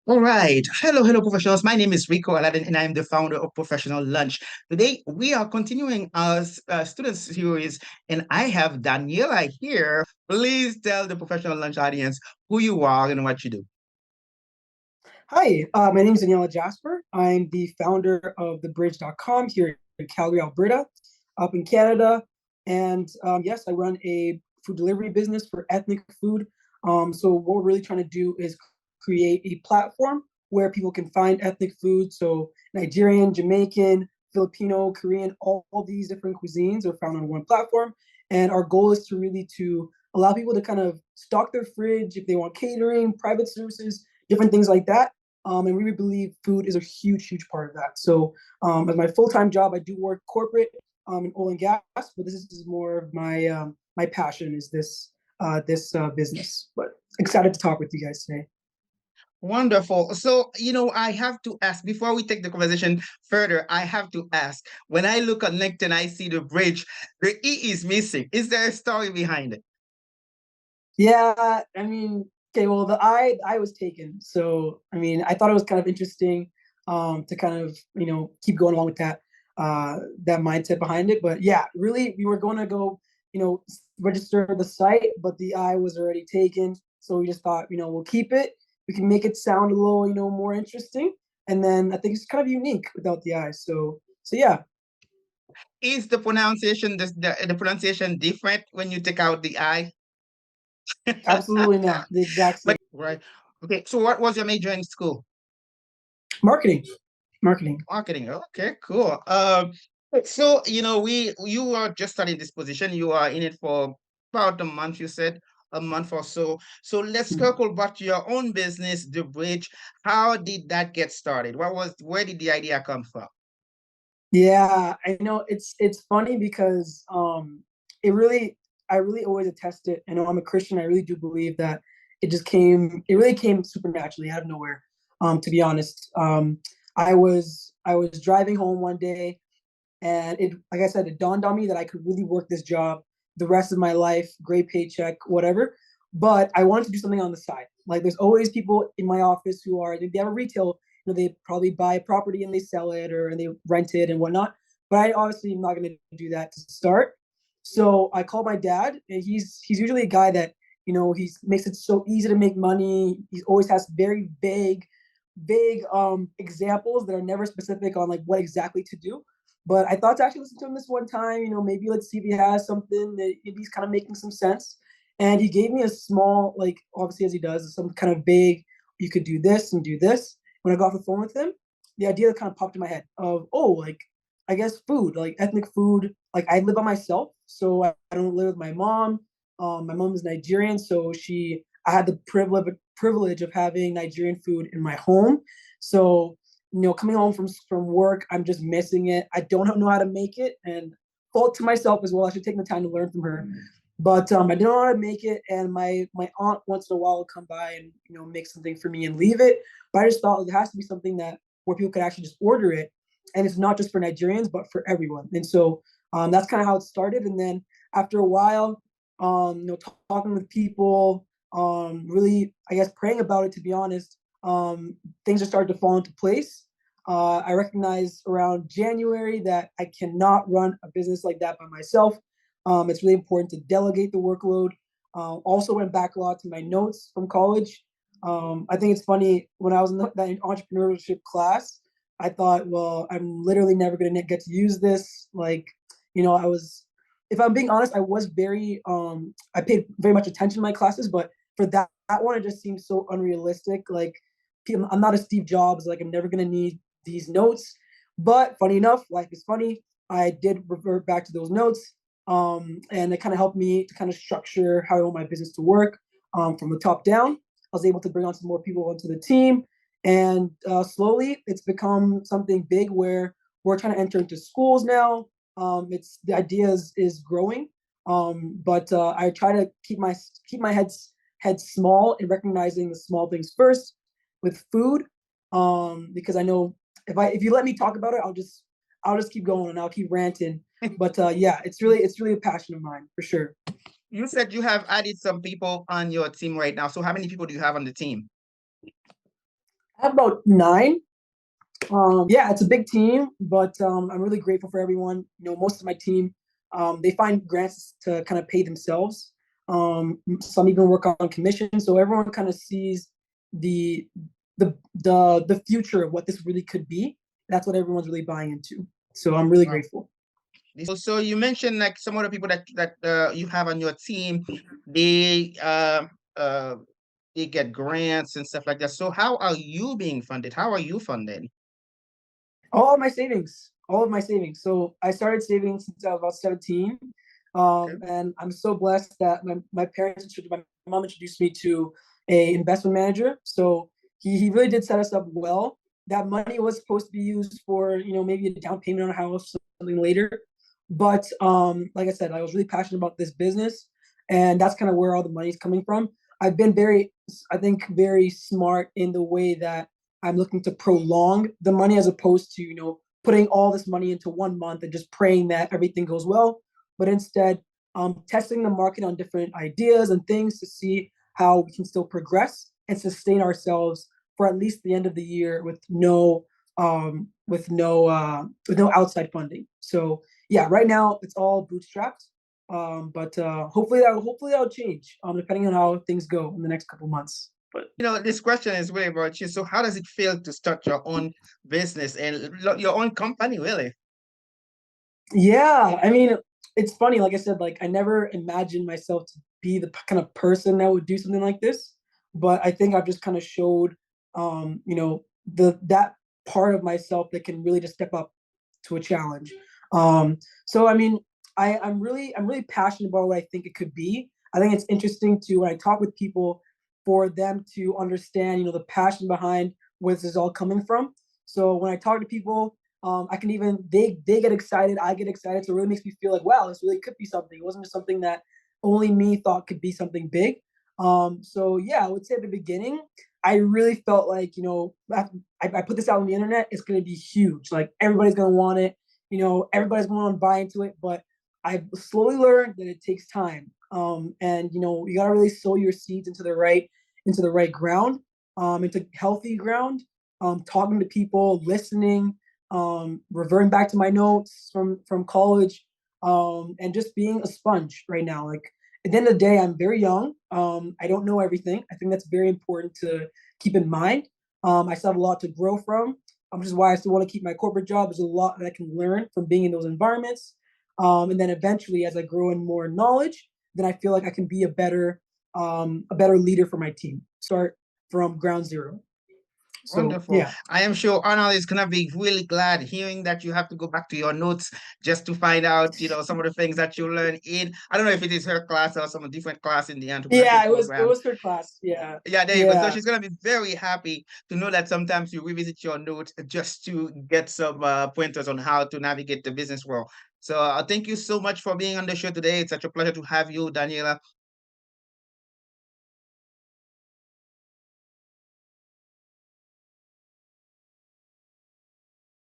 All right. Hello, professionals. My name is Rico Aladdin, and I am the founder of Professional Lunch. Today, we are continuing our student series, and I have Daniela here. Please tell the Professional Lunch audience who you are and what you do. Hi, my name is Daniella Jasper. I'm the founder of brdge.com here in Calgary, Alberta, up in Canada. And yes, I run a food delivery business for ethnic food. So what we're really trying to do is create a platform where people can find ethnic food. So Nigerian, Jamaican, Filipino, Korean, all these different cuisines are found on one platform. And our goal is to really to allow people to kind of stock their fridge if they want catering, private services, different things like that. And we believe food is a huge part of that. So, as my full time job, I do work corporate in oil and gas, but this is more of my passion is this business. But excited to talk with you guys today. Wonderful. So, I have to ask before we take the conversation further, I have to ask when I look at LinkedIn, I see the bridge, the E is missing. Is there a story behind it? Yeah, I mean, okay, well, the I was taken, so I mean, I thought it was kind of interesting to kind of keep going along with that mindset behind it. But yeah, really, we were going to go register the site, but the I was already taken, so we just thought we'll keep it. We can make it sound a little more interesting, and then I think it's kind of unique without the I. So yeah. Is the pronunciation the pronunciation different when you take out the I? Absolutely not. The exact But same. right. Okay. So what was your major in school? Marketing. Marketing. Marketing. Okay, cool. So we you are just starting this position. You are in it for about a month, you said a month or so. So let's Mhm. circle back to your own business, The Bridge. How did that get started? Where did the idea come from? Yeah, I know it's funny because it really I really always attest it. I know I'm a Christian. I really do believe that it really came supernaturally out of nowhere. To be honest. I was driving home one day, and it like I said, it dawned on me that I could really work this job the rest of my life, great paycheck, whatever. But I wanted to do something on the side. Like there's always people in my office who are they have a retail, they probably buy a property and they sell it or they rent it and whatnot. But I obviously am not going to do that to start. So I called my dad, and he's usually a guy that he makes it so easy to make money. He always has very vague examples that are never specific on like what exactly to do. But I thought to actually listen to him this one time, maybe let's see if he has something that if he's kind of making some sense. And he gave me a small, like obviously as he does, some kind of vague, you could do this and do this. When I got off the phone with him, the idea that kind of popped in my head of, oh, like I guess food, like ethnic food. Like I live by myself, so I don't live with my mom. My mom is Nigerian, so I had the privilege of having Nigerian food in my home. So coming home from work, I'm just missing it. I don't know how to make it, and fault to myself as well. I should take the time to learn from her. But I didn't know how to make it, and my aunt once in a while will come by and make something for me and leave it. But I just thought it has to be something that where people could actually just order it, and it's not just for Nigerians but for everyone. And so that's kind of how it started. And then after a while, talking with people, really, I guess, praying about it. To be honest, things just started to fall into place. I recognized around January that I cannot run a business like that by myself. It's really important to delegate the workload. Also went back a lot to my notes from college. I think it's funny when I was in that entrepreneurship class, I thought, well, I'm literally never going to get to use this. Like, I was, if I'm being honest, I was I paid very much attention to my classes, but for that one, it just seems so unrealistic. Like, I'm not a Steve Jobs. Like, I'm never going to need these notes. But funny enough, life is funny. I did revert back to those notes. And it kind of helped me to kind of structure how I want my business to work from the top down. I was able to bring on some more people onto the team, and slowly it's become something big where we're trying to enter into schools now. It's the idea is growing, but I try to keep my head small and recognizing the small things first with food, because I know if you let me talk about it, I'll just keep going and I'll keep ranting. But yeah, it's really a passion of mine for sure. You said you have added some people on your team right now. So how many people do you have on the team? I have about nine. Yeah, it's a big team, but I'm really grateful for everyone. Most of my team, they find grants to kind of pay themselves. Some even work on commission, so everyone kind of sees the the future of what this really could be. That's what everyone's really buying into. So I'm really Wow. grateful. So you mentioned like some of the people that you have on your team, they uh they get grants and stuff like that. So how are you being funded? How are you funded? All of my savings, all of my savings. So I started saving since I was about 17. Okay. And I'm so blessed that my parents, my mom introduced me to a investment manager. So he really did set us up well. That money was supposed to be used for, maybe a down payment on a house, something later. But like I said, I was really passionate about this business, and that's kind of where all the money's coming from. I've been very, I think, very smart in the way that I'm looking to prolong the money as opposed to, putting all this money into 1 month and just praying that everything goes well. But instead, testing the market on different ideas and things to see how we can still progress and sustain ourselves for at least the end of the year with no outside funding. So yeah, right now it's all bootstrapped. But hopefully that'll change depending on how things go in the next couple months. But This question is really about you. So how does it feel to start your own business and your own company, really? yeah, I mean, it's funny. Like I said, like I never imagined myself to be the kind of person that would do something like this. But I think I've just kind of showed, the that part of myself that can really just step up to a challenge. So I mean, I'm really passionate about what I think it could be. I think it's interesting to when I talk with people for them to understand, the passion behind where this is all coming from. So when I talk to people, I can even they get excited, I get excited. So it really makes me feel like, wow, this really could be something. It wasn't just something that only me thought could be something big. So yeah, I would say at the beginning, I really felt like, I put this out on the internet, it's going to be huge. Like everybody's going to want it. Everybody's going to buy into it. But I've slowly learned that it takes time. And you got to really sow your seeds into the right ground, into healthy ground. Talking to people, listening, reverting back to my notes from college, and just being a sponge right now. Like at the end of the day, I'm very young. I don't know everything. I think that's very important to keep in mind. I still have a lot to grow from, which is why I still want to keep my corporate job. There's a lot that I can learn from being in those environments. And then eventually, as I grow in more knowledge, then I feel like I can be a better leader for my team. Start from ground zero. So Wonderful. yeah, I am sure Onnolee is gonna be really glad hearing that you have to go back to your notes just to find out, some of the things that you learn in. I don't know if it is her class or some different class in the yeah, entrepreneurship it program. was her class. Yeah, Yeah, there you go. So yeah. she's gonna be very happy to know that sometimes you revisit your notes just to get some pointers on how to navigate the business world. So thank you so much for being on the show today. It's such a pleasure to have you, Daniela.